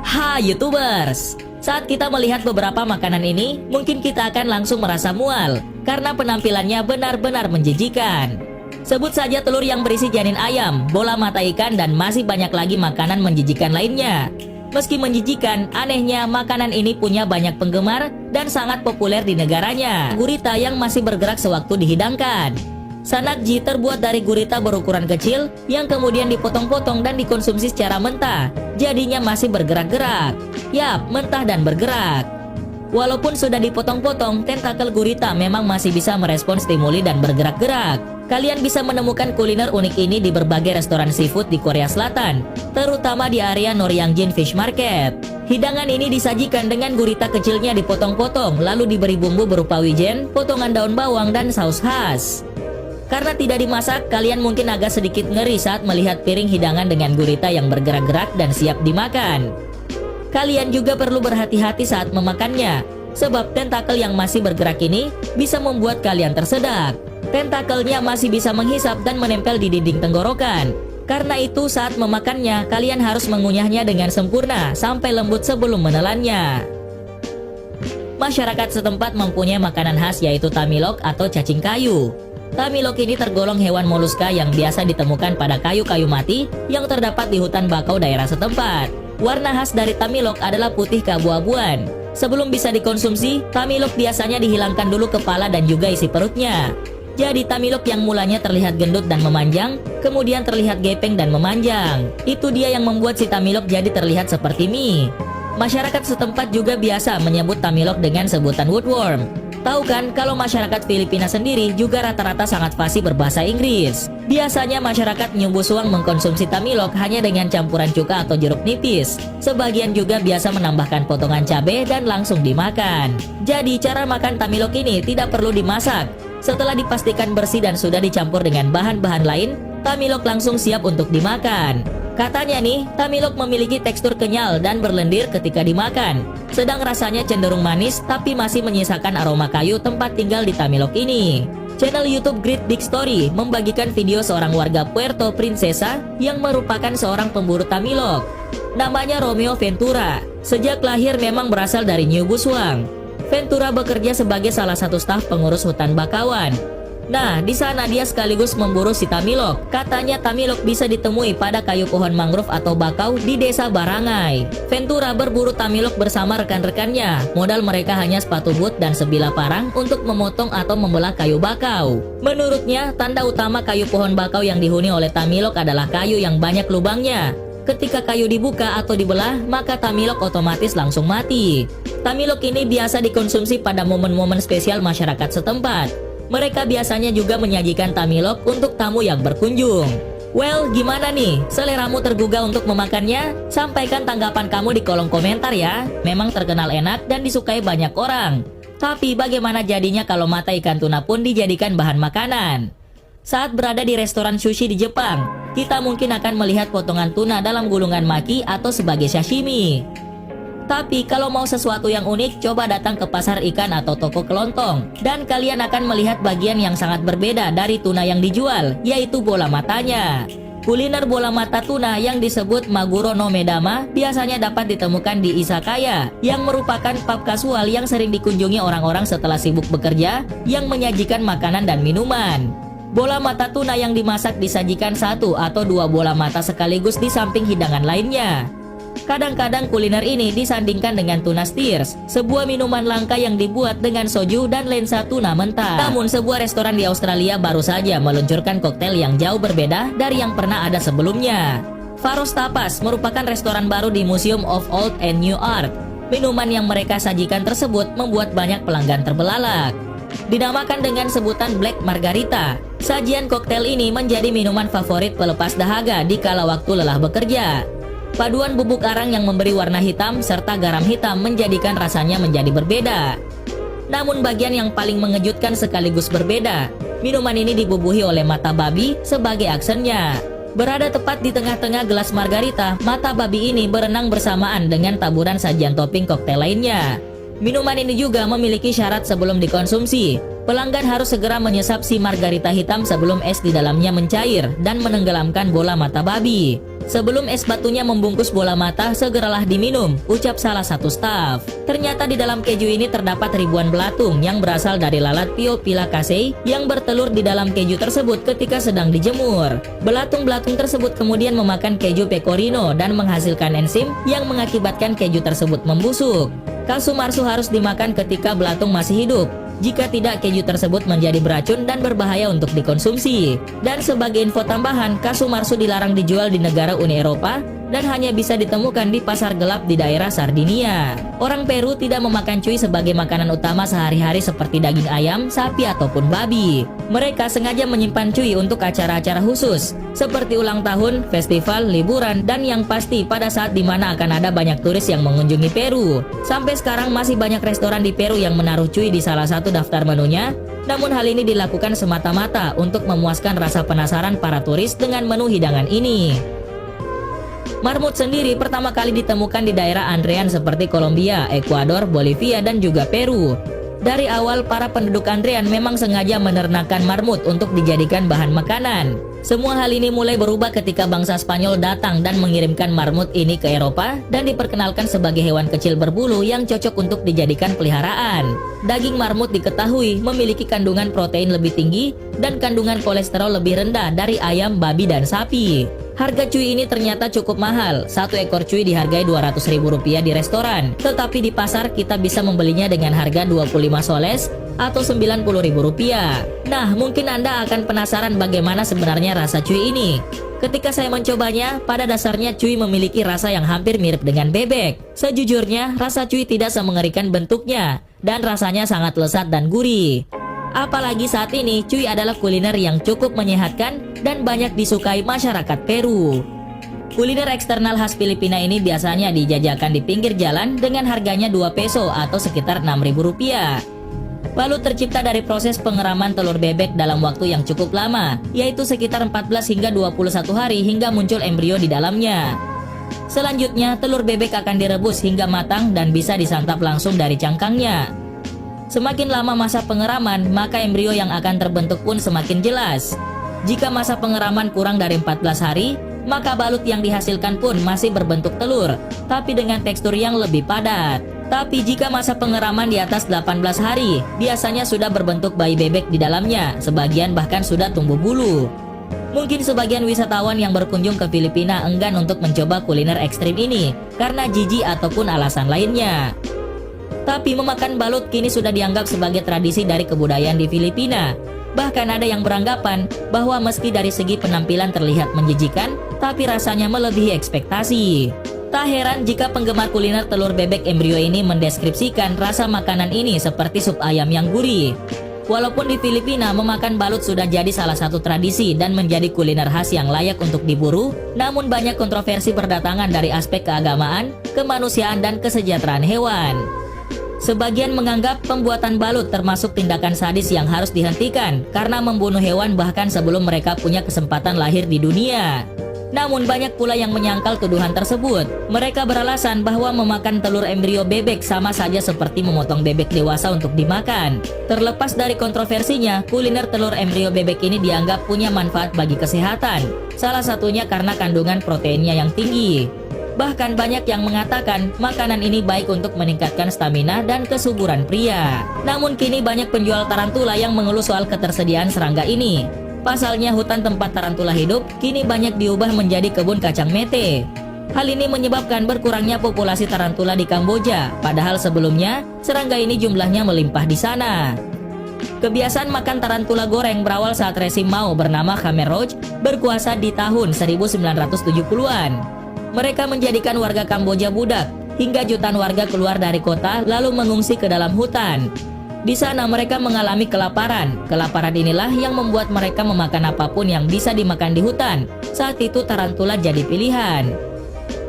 Hai YouTubers! Saat kita melihat beberapa makanan ini, mungkin kita akan langsung merasa mual karena penampilannya benar-benar menjijikan. Sebut saja telur yang berisi janin ayam, bola mata ikan, dan masih banyak lagi makanan menjijikan lainnya. Meski menjijikan, anehnya makanan ini punya banyak penggemar dan sangat populer di negaranya. Gurita yang masih bergerak sewaktu dihidangkan. Sanakji terbuat dari gurita berukuran kecil yang kemudian dipotong-potong dan dikonsumsi secara mentah. Jadinya masih bergerak-gerak. Yap, mentah dan bergerak. Walaupun sudah dipotong-potong, tentakel gurita memang masih bisa merespons stimuli dan bergerak-gerak. Kalian bisa menemukan kuliner unik ini di berbagai restoran seafood di Korea Selatan, terutama di area Noryangjin Fish Market. Hidangan ini disajikan dengan gurita kecilnya dipotong-potong, lalu diberi bumbu berupa wijen, potongan daun bawang, dan saus khas. Karena tidak dimasak, kalian mungkin agak sedikit ngeri saat melihat piring hidangan dengan gurita yang bergerak-gerak dan siap dimakan. Kalian juga perlu berhati-hati saat memakannya, sebab tentakel yang masih bergerak ini bisa membuat kalian tersedak. Tentakelnya masih bisa menghisap dan menempel di dinding tenggorokan. Karena itu saat memakannya, kalian harus mengunyahnya dengan sempurna sampai lembut sebelum menelannya. Masyarakat setempat mempunyai makanan khas yaitu tamilok atau cacing kayu. Tamilok ini tergolong hewan moluska yang biasa ditemukan pada kayu-kayu mati yang terdapat di hutan bakau daerah setempat. Warna khas dari tamilok adalah putih keabu-abuan. Sebelum bisa dikonsumsi, tamilok biasanya dihilangkan dulu kepala dan juga isi perutnya. Jadi tamilok yang mulanya terlihat gendut dan memanjang, kemudian terlihat gepeng dan memanjang. Itu dia yang membuat si tamilok jadi terlihat seperti mie. Masyarakat setempat juga biasa menyebut tamilok dengan sebutan woodworm. Tahu kan kalau masyarakat Filipina sendiri juga rata-rata sangat fasih berbahasa Inggris. Biasanya masyarakat New Busuang mengkonsumsi tamilok hanya dengan campuran cuka atau jeruk nipis. Sebagian juga biasa menambahkan potongan cabai dan langsung dimakan. Jadi cara makan tamilok ini tidak perlu dimasak. Setelah dipastikan bersih dan sudah dicampur dengan bahan-bahan lain, tamilok langsung siap untuk dimakan. Katanya nih, tamilok memiliki tekstur kenyal dan berlendir ketika dimakan. Sedang rasanya cenderung manis tapi masih menyisakan aroma kayu tempat tinggal di tamilok ini. Channel YouTube Great Big Story membagikan video seorang warga Puerto Princesa yang merupakan seorang pemburu tamilok. Namanya Romeo Ventura. Sejak lahir memang berasal dari New Busuang. Ventura bekerja sebagai salah satu staf pengurus hutan bakawan. Nah, di sana dia sekaligus memburu si tamilok. Katanya tamilok bisa ditemui pada kayu pohon mangrove atau bakau di desa Barangay. Ventura berburu tamilok bersama rekan-rekannya. Modal mereka hanya sepatu boot dan sebilah parang untuk memotong atau membelah kayu bakau. Menurutnya, tanda utama kayu pohon bakau yang dihuni oleh tamilok adalah kayu yang banyak lubangnya. Ketika kayu dibuka atau dibelah, maka tamilok otomatis langsung mati. Tamilok ini biasa dikonsumsi pada momen-momen spesial masyarakat setempat. Mereka biasanya juga menyajikan tamilok untuk tamu yang berkunjung. Well, gimana nih? Seleramu tergugah untuk memakannya? Sampaikan tanggapan kamu di kolom komentar ya. Memang terkenal enak dan disukai banyak orang. Tapi bagaimana jadinya kalau mata ikan tuna pun dijadikan bahan makanan? Saat berada di restoran sushi di Jepang, kita mungkin akan melihat potongan tuna dalam gulungan maki atau sebagai sashimi. Tapi kalau mau sesuatu yang unik, coba datang ke pasar ikan atau toko kelontong. Dan kalian akan melihat bagian yang sangat berbeda dari tuna yang dijual, yaitu bola matanya. Kuliner bola mata tuna yang disebut Maguro no Medama biasanya dapat ditemukan di izakaya, yang merupakan pub kasual yang sering dikunjungi orang-orang setelah sibuk bekerja, yang menyajikan makanan dan minuman. Bola mata tuna yang dimasak disajikan satu atau dua bola mata sekaligus di samping hidangan lainnya. Kadang-kadang kuliner ini disandingkan dengan tuna steers, sebuah minuman langka yang dibuat dengan soju dan lensa tuna mentah. Namun sebuah restoran di Australia baru saja meluncurkan koktail yang jauh berbeda dari yang pernah ada sebelumnya. Faros Tapas merupakan restoran baru di Museum of Old and New Art. Minuman yang mereka sajikan tersebut membuat banyak pelanggan terbelalak. Dinamakan dengan sebutan Black Margarita, sajian koktail ini menjadi minuman favorit pelepas dahaga di kala waktu lelah bekerja. Paduan bubuk arang yang memberi warna hitam serta garam hitam menjadikan rasanya menjadi berbeda. Namun bagian yang paling mengejutkan sekaligus berbeda, minuman ini dibubuhi oleh mata babi sebagai aksennya. Berada tepat di tengah-tengah gelas margarita, mata babi ini berenang bersamaan dengan taburan sajian topping koktail lainnya. Minuman ini juga memiliki syarat sebelum dikonsumsi. Pelanggan harus segera menyesap si margarita hitam sebelum es di dalamnya mencair dan menenggelamkan bola mata babi. Sebelum es batunya membungkus bola mata, segeralah diminum, ucap salah satu staf. Ternyata di dalam keju ini terdapat ribuan belatung yang berasal dari lalat Piopilaceae yang bertelur di dalam keju tersebut ketika sedang dijemur. Belatung-belatung tersebut kemudian memakan keju pecorino dan menghasilkan enzim yang mengakibatkan keju tersebut membusuk. Kalsu marsu harus dimakan ketika belatung masih hidup. Jika tidak, keju tersebut menjadi beracun dan berbahaya untuk dikonsumsi. Dan sebagai info tambahan, kalsu marsu dilarang dijual di negara Uni Eropa dan hanya bisa ditemukan di pasar gelap di daerah Sardinia. Orang Peru tidak memakan cuy sebagai makanan utama sehari-hari seperti daging ayam, sapi, ataupun babi. Mereka sengaja menyimpan cuy untuk acara-acara khusus, seperti ulang tahun, festival, liburan, dan yang pasti pada saat dimana akan ada banyak turis yang mengunjungi Peru. Sampai sekarang masih banyak restoran di Peru yang menaruh cuy di salah satu daftar menunya, namun hal ini dilakukan semata-mata untuk memuaskan rasa penasaran para turis dengan menu hidangan ini. Marmut sendiri pertama kali ditemukan di daerah Andean seperti Kolombia, Ekuador, Bolivia, dan juga Peru. Dari awal, para penduduk Andean memang sengaja menernakan marmut untuk dijadikan bahan makanan. Semua hal ini mulai berubah ketika bangsa Spanyol datang dan mengirimkan marmut ini ke Eropa dan diperkenalkan sebagai hewan kecil berbulu yang cocok untuk dijadikan peliharaan. Daging marmut diketahui memiliki kandungan protein lebih tinggi dan kandungan kolesterol lebih rendah dari ayam, babi, dan sapi. Harga cuy ini ternyata cukup mahal. Satu ekor cuy dihargai Rp200.000 di restoran, tetapi di pasar kita bisa membelinya dengan harga 25 soles atau Rp90.000. Nah, mungkin Anda akan penasaran bagaimana sebenarnya rasa cuy ini. Ketika saya mencobanya, pada dasarnya cuy memiliki rasa yang hampir mirip dengan bebek. Sejujurnya, rasa cuy tidak semengerikan bentuknya, dan rasanya sangat lezat dan gurih. Apalagi saat ini, cuy adalah kuliner yang cukup menyehatkan dan banyak disukai masyarakat Peru. Kuliner eksternal khas Filipina ini biasanya dijajakan di pinggir jalan dengan harganya 2 peso atau sekitar Rp6.000. Balut tercipta dari proses pengeraman telur bebek dalam waktu yang cukup lama, yaitu sekitar 14 hingga 21 hari hingga muncul embrio di dalamnya. Selanjutnya, telur bebek akan direbus hingga matang dan bisa disantap langsung dari cangkangnya. Semakin lama masa pengeraman, maka embrio yang akan terbentuk pun semakin jelas. Jika masa pengeraman kurang dari 14 hari, maka balut yang dihasilkan pun masih berbentuk telur, tapi dengan tekstur yang lebih padat. Tapi jika masa pengeraman di atas 18 hari, biasanya sudah berbentuk bayi bebek di dalamnya, sebagian bahkan sudah tumbuh bulu. Mungkin sebagian wisatawan yang berkunjung ke Filipina enggan untuk mencoba kuliner ekstrim ini, karena jijik ataupun alasan lainnya. Tapi memakan balut kini sudah dianggap sebagai tradisi dari kebudayaan di Filipina. Bahkan ada yang beranggapan bahwa meski dari segi penampilan terlihat menjijikan, tapi rasanya melebihi ekspektasi. Tak heran jika penggemar kuliner telur bebek embrio ini mendeskripsikan rasa makanan ini seperti sup ayam yang gurih. Walaupun di Filipina memakan balut sudah jadi salah satu tradisi dan menjadi kuliner khas yang layak untuk diburu, namun banyak kontroversi berdatangan dari aspek keagamaan, kemanusiaan, dan kesejahteraan hewan. Sebagian menganggap pembuatan balut termasuk tindakan sadis yang harus dihentikan karena membunuh hewan bahkan sebelum mereka punya kesempatan lahir di dunia. Namun banyak pula yang menyangkal tuduhan tersebut. Mereka beralasan bahwa memakan telur embrio bebek sama saja seperti memotong bebek dewasa untuk dimakan. Terlepas dari kontroversinya, kuliner telur embrio bebek ini dianggap punya manfaat bagi kesehatan. Salah satunya karena kandungan proteinnya yang tinggi. Bahkan banyak yang mengatakan makanan ini baik untuk meningkatkan stamina dan kesuburan pria. Namun kini banyak penjual tarantula yang mengeluh soal ketersediaan serangga ini. Pasalnya hutan tempat tarantula hidup kini banyak diubah menjadi kebun kacang mete. Hal ini menyebabkan berkurangnya populasi tarantula di Kamboja, padahal sebelumnya serangga ini jumlahnya melimpah di sana. Kebiasaan makan tarantula goreng berawal saat rezim Mao bernama Khmer Rouge berkuasa di tahun 1970-an. Mereka menjadikan warga Kamboja budak, hingga jutaan warga keluar dari kota lalu mengungsi ke dalam hutan. Di sana mereka mengalami kelaparan. Kelaparan inilah yang membuat mereka memakan apapun yang bisa dimakan di hutan. Saat itu tarantula jadi pilihan.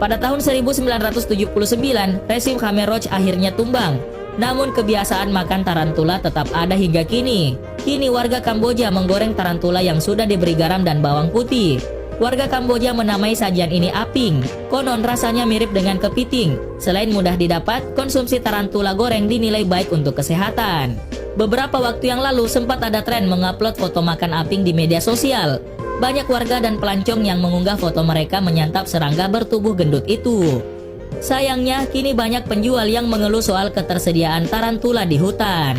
Pada tahun 1979, rezim Khmer Rouge akhirnya tumbang. Namun kebiasaan makan tarantula tetap ada hingga kini. Kini warga Kamboja menggoreng tarantula yang sudah diberi garam dan bawang putih. Warga Kamboja menamai sajian ini aping. Konon rasanya mirip dengan kepiting. Selain mudah didapat, konsumsi tarantula goreng dinilai baik untuk kesehatan. Beberapa waktu yang lalu sempat ada tren mengupload foto makan aping di media sosial. Banyak warga dan pelancong yang mengunggah foto mereka menyantap serangga bertubuh gendut itu. Sayangnya, kini banyak penjual yang mengeluh soal ketersediaan tarantula di hutan.